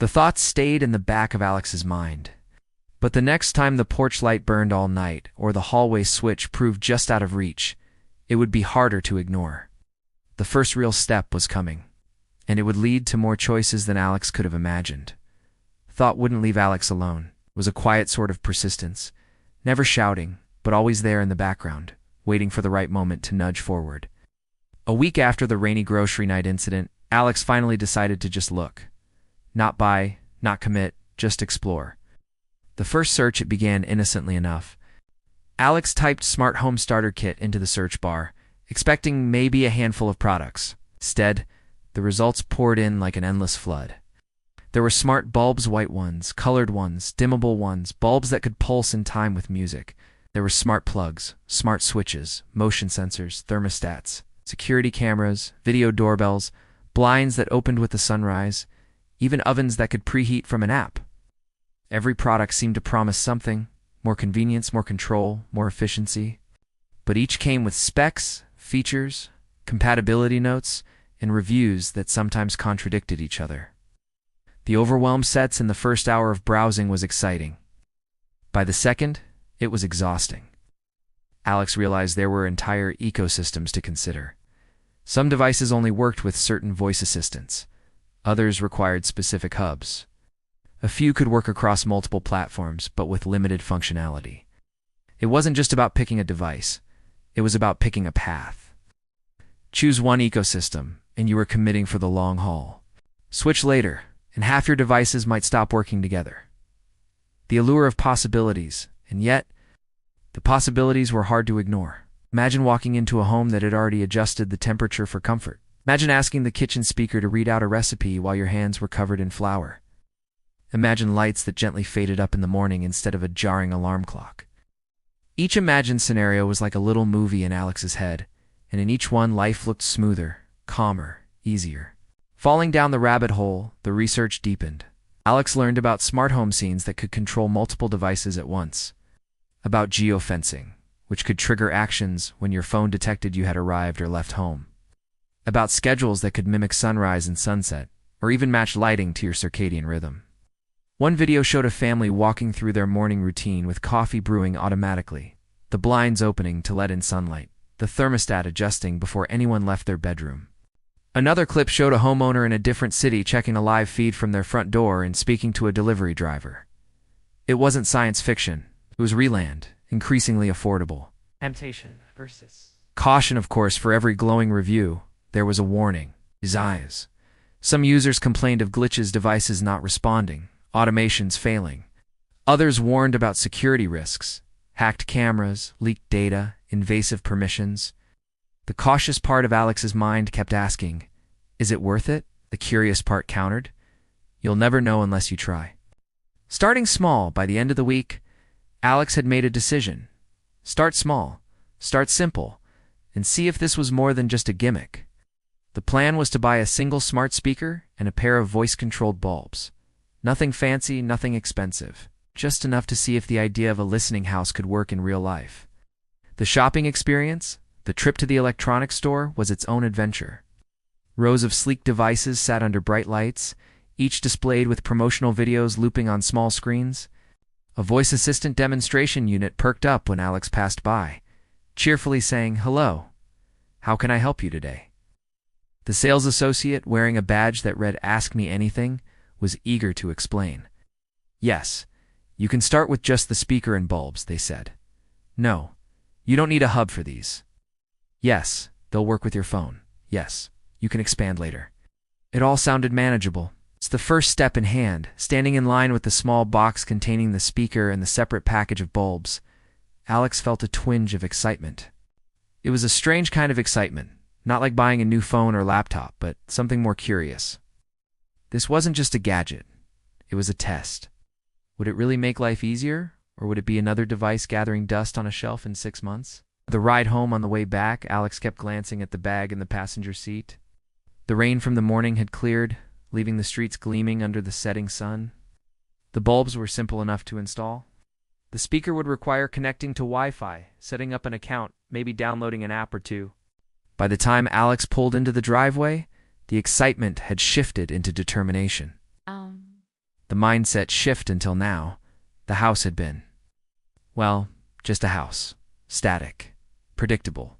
The thoughts stayed in the back of Alex's mind. But the next time the porch light burned all night or the hallway switch proved just out of reach, it would be harder to ignore. The first real step was coming, and it would lead to more choices than Alex could have imagined. Thought wouldn't leave Alex alone. It was a quiet sort of persistence, never shouting, but always there in the background, waiting for the right moment to nudge forward. A week after the rainy grocery night incident, Alex finally decided to just look. Not buy, not commit, just explore. The first search, it began innocently enough. Alex typed smart home starter kit into the search bar, expecting maybe a handful of products. Instead, the results poured in like an endless flood. There were smart bulbs, white ones, colored ones, dimmable ones, bulbs that could pulse in time with music. There were smart plugs, smart switches, motion sensors, thermostats, security cameras, video doorbells, blinds that opened with the sunrise, even ovens that could preheat from an app. Every product seemed to promise something: more convenience, more control, more efficiency. But each came with specs, features, compatibility notes, and reviews that sometimes contradicted each other. The overwhelm sets in the first hour of browsing was exciting. By the second, it was exhausting. Alex realized there were entire ecosystems to consider. Some devices only worked with certain voice assistants. Others required specific hubs. A few could work across multiple platforms, but with limited functionality. It wasn't just about picking a device. It was about picking a path. Choose one ecosystem, and you were committing for the long haul. Switch later, and half your devices might stop working together. The allure of possibilities, and yet, the possibilities were hard to ignore. Imagine walking into a home that had already adjusted the temperature for comfort. Imagine asking the kitchen speaker to read out a recipe while your hands were covered in flour. Imagine lights that gently faded up in the morning instead of a jarring alarm clock. Each imagined scenario was like a little movie in Alex's head, and in each one life looked smoother, calmer, easier. Falling down the rabbit hole, the research deepened. Alex learned about smart home scenes that could control multiple devices at once. About geofencing, which could trigger actions when your phone detected you had arrived or left home. About schedules that could mimic sunrise and sunset, or even match lighting to your circadian rhythm. One video showed a family walking through their morning routine with coffee brewing automatically, the blinds opening to let in sunlight, the thermostat adjusting before anyone left their bedroom. Another clip showed a homeowner in a different city checking a live feed from their front door and speaking to a delivery driver. It wasn't science fiction. It was real-land, increasingly affordable. Temptation versus Caution, of course, for every glowing review, there was a warning. His eyes. Some users complained of glitches, devices not responding, automations failing. Others warned about security risks, hacked cameras, leaked data, invasive permissions. The cautious part of Alex's mind kept asking, is it worth it? The curious part countered, you'll never know unless you try. Starting small, by the end of the week, Alex had made a decision. Start small, start simple, and see if this was more than just a gimmick. The plan was to buy a single smart speaker and a pair of voice-controlled bulbs. Nothing fancy, nothing expensive. Just enough to see if the idea of a listening house could work in real life. The shopping experience, the trip to the electronics store, was its own adventure. Rows of sleek devices sat under bright lights, each displayed with promotional videos looping on small screens. A voice assistant demonstration unit perked up when Alex passed by, cheerfully saying, "Hello, how can I help you today?" The sales associate, wearing a badge that read "Ask Me Anything," was eager to explain. "Yes, you can start with just the speaker and bulbs," they said. "No, you don't need a hub for these." "Yes, they'll work with your phone. Yes, you can expand later." It all sounded manageable. It's the first step in hand, standing in line with the small box containing the speaker and the separate package of bulbs. Alex felt a twinge of excitement. It was a strange kind of excitement, not like buying a new phone or laptop, but something more curious. This wasn't just a gadget. It was a test. Would it really make life easier, or would it be another device gathering dust on a shelf in 6 months? The ride home on the way back, Alex kept glancing at the bag in the passenger seat. The rain from the morning had cleared, leaving the streets gleaming under the setting sun. The bulbs were simple enough to install. The speaker would require connecting to Wi-Fi, setting up an account, maybe downloading an app or two. By the time Alex pulled into the driveway, the excitement had shifted into determination. the mindset shift until now. The house had been, well, just a house. Static. Predictable.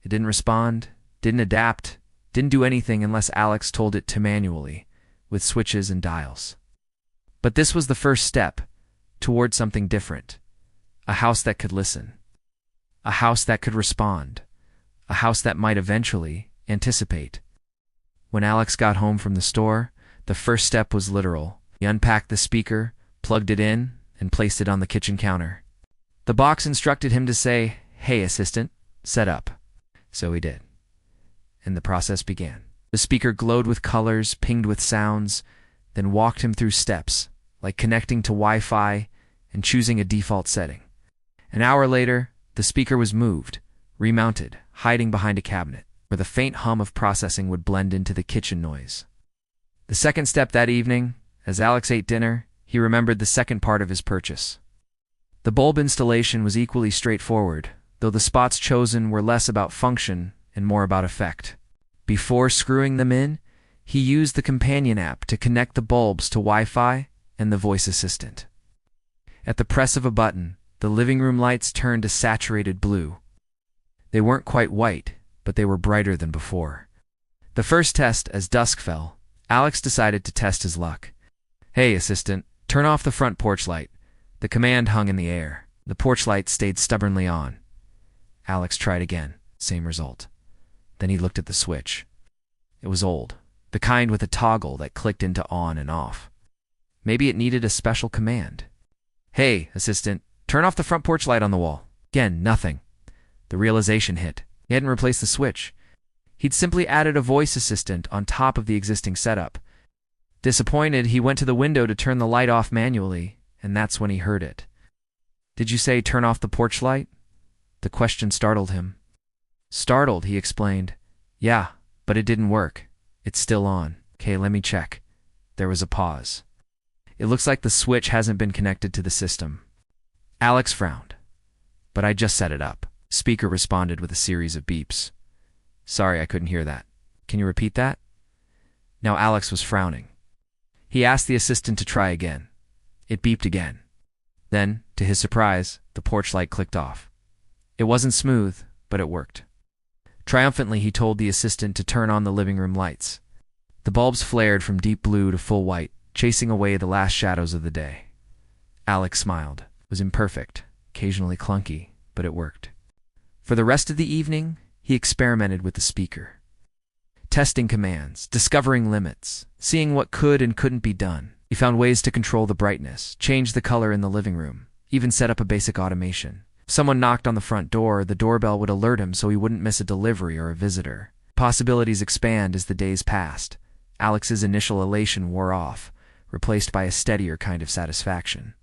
It didn't respond, didn't adapt, didn't do anything unless Alex told it to manually, with switches and dials. But this was the first step toward something different. A house that could listen. A house that could respond. A house that might eventually anticipate. When Alex got home from the store, the first step was literal. He unpacked the speaker, plugged it in, and placed it on the kitchen counter. The box instructed him to say, "Hey, assistant, set up." So he did. And the process began. The speaker glowed with colors, pinged with sounds, then walked him through steps, like connecting to Wi-Fi and choosing a default setting. An hour later, the speaker was moved, remounted, hiding behind a cabinet, where the faint hum of processing would blend into the kitchen noise. The second step that evening, as Alex ate dinner, he remembered the second part of his purchase. The bulb installation was equally straightforward, though the spots chosen were less about function and more about effect. Before screwing them in, he used the companion app to connect the bulbs to Wi-Fi and the voice assistant. At the press of a button, the living room lights turned a saturated blue. They weren't quite white, but they were brighter than before. The first test, as dusk fell, Alex decided to test his luck. "Hey, assistant, turn off the front porch light." The command hung in the air. The porch light stayed stubbornly on. Alex tried again. Same result. Then he looked at the switch. It was old, the kind with a toggle that clicked into on and off. Maybe it needed a special command. "Hey, assistant, turn off the front porch light on the wall." Again, nothing. The realization hit. He hadn't replaced the switch. He'd simply added a voice assistant on top of the existing setup. Disappointed, he went to the window to turn the light off manually, and that's when he heard it. "Did you say turn off the porch light?" The question startled him. Startled, he explained, "Yeah, but it didn't work. It's still on." "Okay, let me check." There was a pause. "It looks like the switch hasn't been connected to the system." Alex frowned. "But I just set it up." Speaker responded with a series of beeps. "Sorry, I couldn't hear that. Can you repeat that?" Now Alex was frowning. He asked the assistant to try again. It beeped again. Then, to his surprise, the porch light clicked off. It wasn't smooth, but it worked. Triumphantly, he told the assistant to turn on the living room lights. The bulbs flared from deep blue to full white, chasing away the last shadows of the day. Alex smiled. It was imperfect, occasionally clunky, but it worked. For the rest of the evening, he experimented with the speaker. Testing commands, discovering limits, seeing what could and couldn't be done. He found ways to control the brightness, change the color in the living room, even set up a basic automation. If someone knocked on the front door, the doorbell would alert him so he wouldn't miss a delivery or a visitor. Possibilities expand as the days passed. Alex's initial elation wore off, replaced by a steadier kind of satisfaction.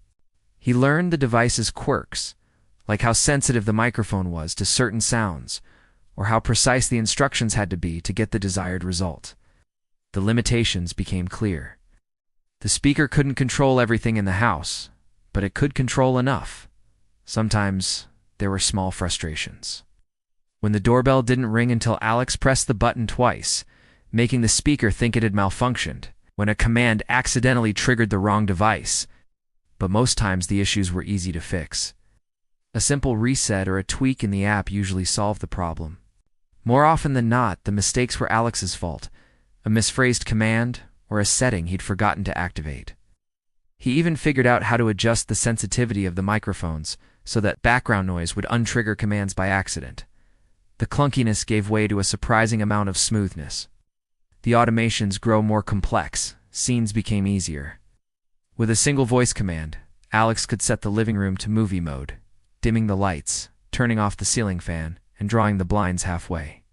He learned the device's quirks, like how sensitive the microphone was to certain sounds, or how precise the instructions had to be to get the desired result. The limitations became clear. The speaker couldn't control everything in the house, but it could control enough. Sometimes there were small frustrations. When the doorbell didn't ring until Alex pressed the button twice, making the speaker think it had malfunctioned, when a command accidentally triggered the wrong device. But most times the issues were easy to fix. A simple reset or a tweak in the app usually solved the problem. More often than not, the mistakes were Alex's fault, a misphrased command or a setting he'd forgotten to activate. He even figured out how to adjust the sensitivity of the microphones so that background noise would untrigger commands by accident. The clunkiness gave way to a surprising amount of smoothness. The automations grow more complex, scenes became easier. With a single voice command, Alex could set the living room to movie mode, dimming the lights, turning off the ceiling fan, and drawing the blinds halfway.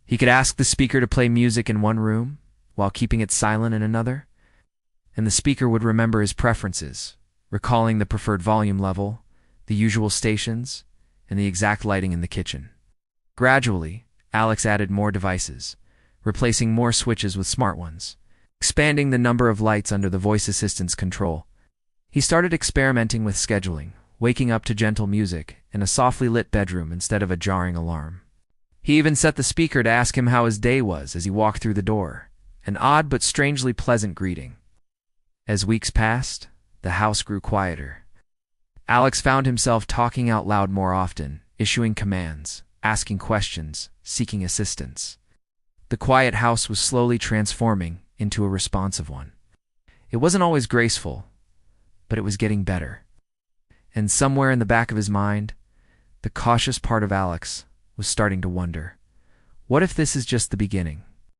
He could ask the speaker to play music in one room, while keeping it silent in another, and the speaker would remember his preferences, recalling the preferred volume level, the usual stations, and the exact lighting in the kitchen. Gradually, Alex added more devices, replacing more switches with smart ones, expanding the number of lights under the voice assistant's control. He started experimenting with scheduling, waking up to gentle music, and a softly lit bedroom instead of a jarring alarm. He even set the speaker to ask him how his day was as he walked through the door, an odd but strangely pleasant greeting. As weeks passed, the house grew quieter. Alex found himself talking out loud more often, issuing commands, asking questions, seeking assistance. The quiet house was slowly transforming into a responsive one. It wasn't always graceful, but it was getting better. And somewhere in the back of his mind, the cautious part of Alex was starting to wonder, what if this is just the beginning?